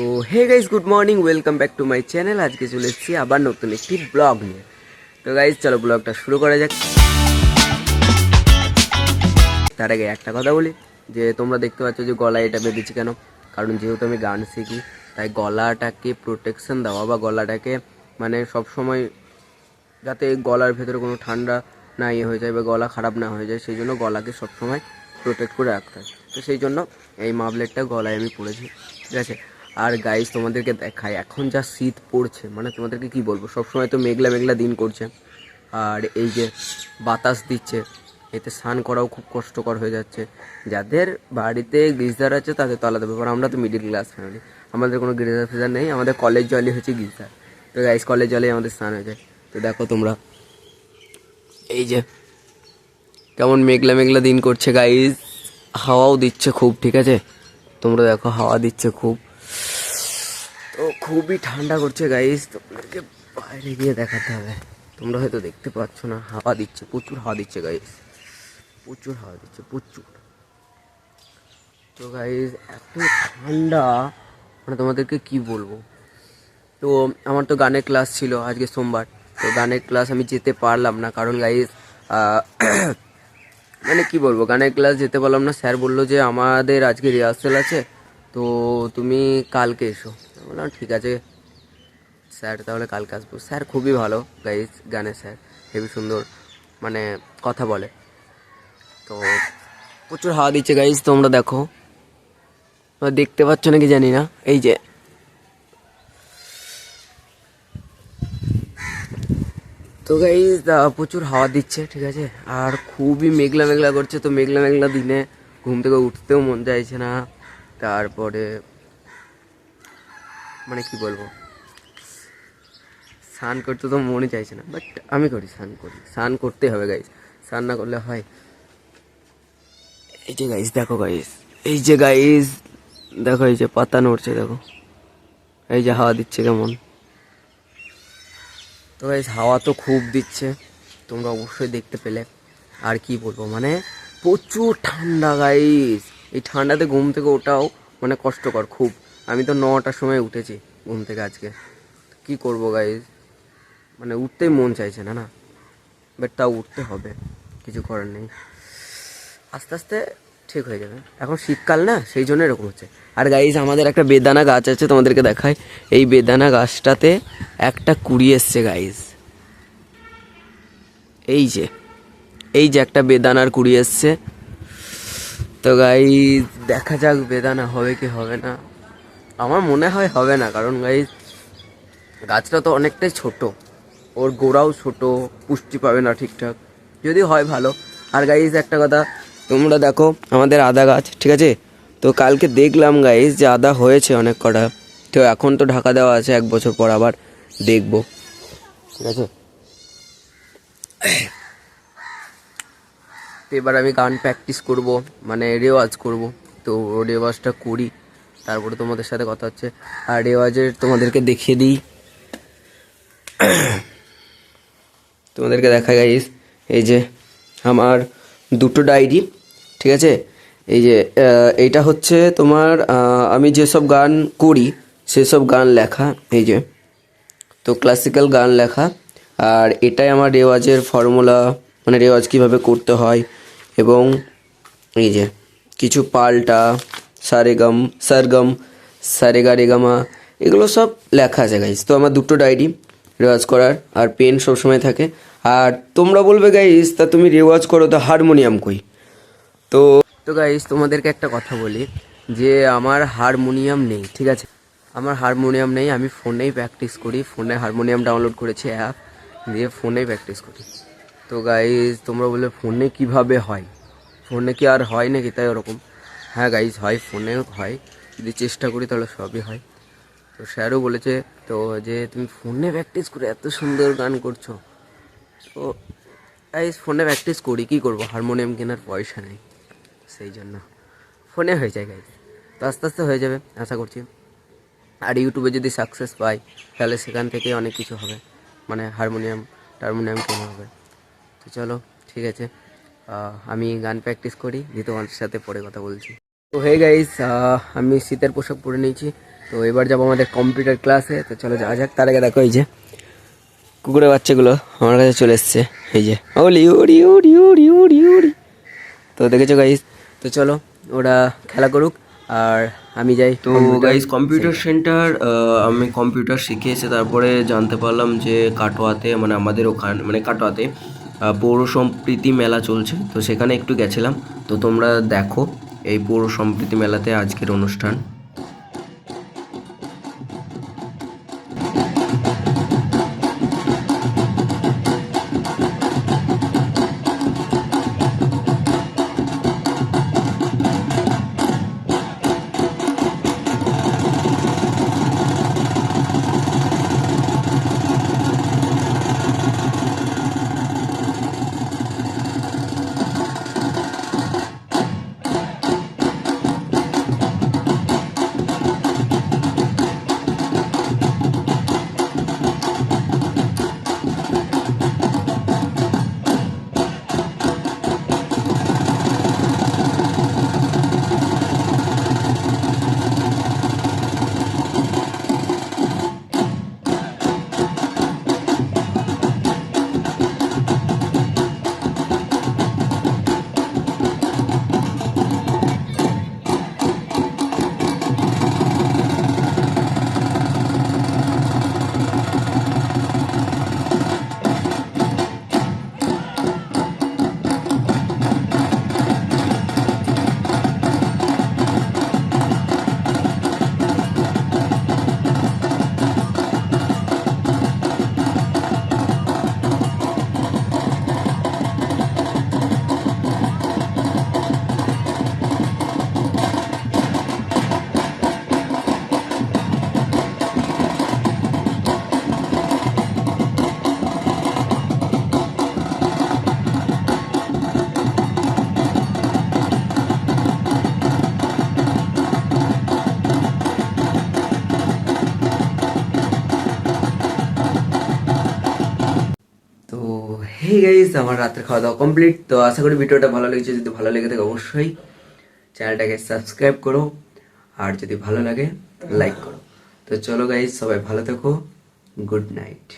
তো hey guys, good morning, welcome back to my channel. আজকে চলে এসেছি আবার নতুন একটি ব্লগ নিয়ে। তো গাইস চলো ব্লগটা শুরু করা যাক। তার আগে একটা কথা বলি, যে তোমরা দেখতে পাচ্ছ যে গলায় এটা বেঁধেছি কেন, কারণ যেহেতু আমি গান শিখি তাই গলাটাকে প্রোটেকশন দেওয়া বা গলাটাকে মানে সব সময় যাতে গলার ভেতরে কোনো ঠান্ডা না হয়ে যায় বা গলা খারাপ না হয়ে যায়, সেই জন্য গলাকে সবসময় প্রোটেক্ট করে রাখতে হয়। তো সেই জন্য এই মাফলেটটা গলায় আমি পরেছি, ঠিক আছে। আর গাইস তোমাদেরকে দেখাই এখন যা শীত পড়ছে, মানে তোমাদেরকে কি বলবো, সবসময় তো মেঘলা মেঘলা দিন করছে আর এই যে বাতাস দিচ্ছে, এতে স্নান করাও খুব কষ্টকর হয়ে যাচ্ছে। যাদের বাড়িতে গিজার আছে তাদের তো আলাদা ব্যাপার, আমরা তো মিডিল ক্লাস ফ্যামিলি, আমাদের কোনো গিজার ফিজার নেই, আমাদের কলেজ জলই হচ্ছে গিজার। তো গাইস কলেজ জলেই আমাদের স্নান হয়ে যায়। তো দেখো তোমরা এই যে কেমন মেঘলা মেঘলা দিন করছে গাইস, হাওয়াও দিচ্ছে খুব, ঠিক আছে। তোমরা দেখো হাওয়া দিচ্ছে খুব, তো খুবই ঠান্ডা করছে গাইস। তোমাদেরকে বাইরে গিয়ে দেখাতে হবে, তোমরা হয়তো দেখতে পাচ্ছ না, হাওয়া দিচ্ছে, প্রচুর হাওয়া দিচ্ছে গাইস, প্রচুর হাওয়া দিচ্ছে প্রচুর। তো গাইস এত ঠান্ডা, মানে তোমাদেরকে কি বলবো। তো আমার তো গানের ক্লাস ছিল আজকে সোমবার, তো গানের ক্লাস আমি যেতে পারলাম না, কারণ গাইস মানে কি বলবো, গানের ক্লাস যেতে পারলাম না। স্যার বললো যে আমাদের আজকে রিহার্সেল আছে, তো তুমি কালকে এসো। বললাম ঠিক আছে স্যার, তাহলে কালকে আসবো। স্যার খুবই ভালো গাইস, গানের স্যার হেবি সুন্দর মানে কথা বলে। তো প্রচুর হাওয়া দিচ্ছে গাইস, তোমরা দেখো, তোমরা দেখতে পাচ্ছ নাকি জানি না, এই যে তো গাইস প্রচুর হাওয়া দিচ্ছে, ঠিক আছে। আর খুবই মেঘলা মেঘলা করছে, তো মেঘলা মেঘলা দিনে ঘুম থেকে উঠতেও মন চাইছে না। তারপরে মানে কি বলবো, স্নান করতে তো মনই চাইছে না, বাট আমি করি, স্নান করি, স্নান করতে হবে গাইস, স্নান না করলে হয়। এই যে গাইস দেখো গাইস, এই যে গাইস দেখো, এই যে পাতা নড়ছে দেখো, এই যে হাওয়া দিচ্ছে কেমন। তো গাইস হাওয়া তো খুব দিচ্ছে, তোমরা অবশ্যই দেখতে পেলে। আর কি বলবো, মানে প্রচুর ঠান্ডা গাইস, এই ঠান্ডাতে ঘুম থেকে ওঠাও মানে কষ্টকর খুব। আমি তো 9টার সময় উঠেছি ঘুম থেকে আজকে, কি করব গাইস, মানে উঠতেই মন চাইছে না, বাট তাও উঠতে হবে, কিছু করার নেই, আস্তে আস্তে ঠিক হয়ে যাবে। এখন শীতকাল না, সেই জন্য এরকম হচ্ছে। আর গাইজ আমাদের একটা বেদানা গাছ আছে, তোমাদেরকে দেখায়, এই বেদানা গাছটাতে একটা কুড়ি এসছে গাইজ, এই যে এই যে একটা বেদানার কুড়ি এসছে। তো গাইজ দেখা যাক বেদানা হবে কি হবে না, আমার মনে হয় হবে না, কারণ গাইজ গাছটা তো অনেকটাই ছোট, ওর গোড়াও ছোট, পুষ্টি পাবে না ঠিকঠাক, যদি হয় ভালো। আর গাইজ একটা কথা, তোমরা দেখো আমাদের আদা গাছ, ঠিক আছে, তো কালকে দেখলাম গাইজ যে আদা হয়েছে অনেক কটা, তো এখন তো ঢাকা দেওয়া আছে, 1 বছর পর আবার দেখবো, ঠিক আছে। তো এবার আমি গান প্র্যাকটিস করব, মানে রেওয়াজ করব, তো রেওয়াজটা করি, তারপরে তোমাদের সাথে কথা হচ্ছে। আর রেওয়াজের তোমাদেরকে দেখিয়ে দিই, তোমাদেরকে দেখা গাইস, এই যে আমার দুটো ডায়েরি, ঠিক আছে। এই যে এইটা হচ্ছে তোমার আমি যেসব গান করি সেসব গান লেখা, এই যে, তো ক্লাসিক্যাল গান লেখা। আর এটাই আমার রেওয়াজের ফর্মুলা, মানে রেওয়াজ কীভাবে করতে হয়, এবং এই যে কিছু পাল্টা, সারেগাম, সারগম, সারেগা রেগামা, এগুলো সব লেখা আছে গাইস। তো আমার দুটো ডায়েরি রেওয়াজ করার, আর পেন সবসময় থাকে। আর তোমরা বলবে গাইস তা তুমি রেওয়াজ করো তো হারমোনিয়াম কই, তো তো গাইস তোমাদেরকে একটা কথা বলি, যে আমার হারমোনিয়াম নেই, ঠিক আছে, আমার হারমোনিয়াম নেই, আমি ফোনেই প্র্যাকটিস করি, ফোনে হারমোনিয়াম ডাউনলোড করেছি অ্যাপ, দিয়ে ফোনেই প্র্যাকটিস করি। তো গাইস তোমরা বলবে ফোনে কিভাবে হয়, ফোনে কি আর হয় নাকি তাই ওরকম, হ্যাঁ গাইস হয়, ফোনে হয়, যদি চেষ্টা করি তাহলে সবই হয়। তো স্যারও বলেছে তো, যে তুমি ফোনে প্র্যাকটিস করে এত সুন্দর গান করছো, তো গাইস ফোনে প্র্যাকটিস করি, কী করবো, হারমোনিয়াম কেনার পয়সা নেই, সেই জন্য ফোনে হয়ে যায় গাইস। তো আস্তে আস্তে হয়ে যাবে আশা করছি। আর ইউটিউবে যদি সাকসেস পাই তাহলে সেখান থেকে অনেক কিছু হবে, মানে হারমোনিয়াম কেনা হবে। তো চলো ঠিক আছে, আমি গান প্র্যাকটিস করি, দিয়ে তোমাদের সাথে পরে কথা বলছি। তো হে গাইস, আমি শীতের পোশাক পরে নিয়েছি, তো এবার যাবো আমাদের কম্পিউটার ক্লাসে, তো চলো যাওয়া যাক। তার আগে দেখো এই যে কুকুরের বাচ্চাগুলো আমার কাছে চলে এসছে, এই যে ওলি উড়ি উড়ি উড়ি উড়ি উড়ি। তো দেখেছো গাইস, তো চলো ওরা খেলা করুক আর আমি যাই। তো গাইস কম্পিউটার সেন্টার, আমি কম্পিউটার শিখে এসে তারপরে জানতে পারলাম যে কাটোয়াতে, মানে আমাদের ওখানে মানে কাটোয়াতে পৌর সম্প্রীতি মেলা চলছে, তো সেখানে একটু গেছিলাম। তো তোমরা দেখো এই পৌর সম্প্রীতি মেলাতে আজকের অনুষ্ঠান। তো হে গাইস, আমার রাতের খাওয়া দাওয়া কমপ্লিট। তো আশা করি ভিডিওটা ভালো লেগেছে, যদি ভালো লেগে থাকে অবশ্যই চ্যানেলটাকে সাবস্ক্রাইব করো, আর যদি ভালো লাগে লাইক করো। তো চলো গাইস, সবাই ভালো থেকো, গুড নাইট।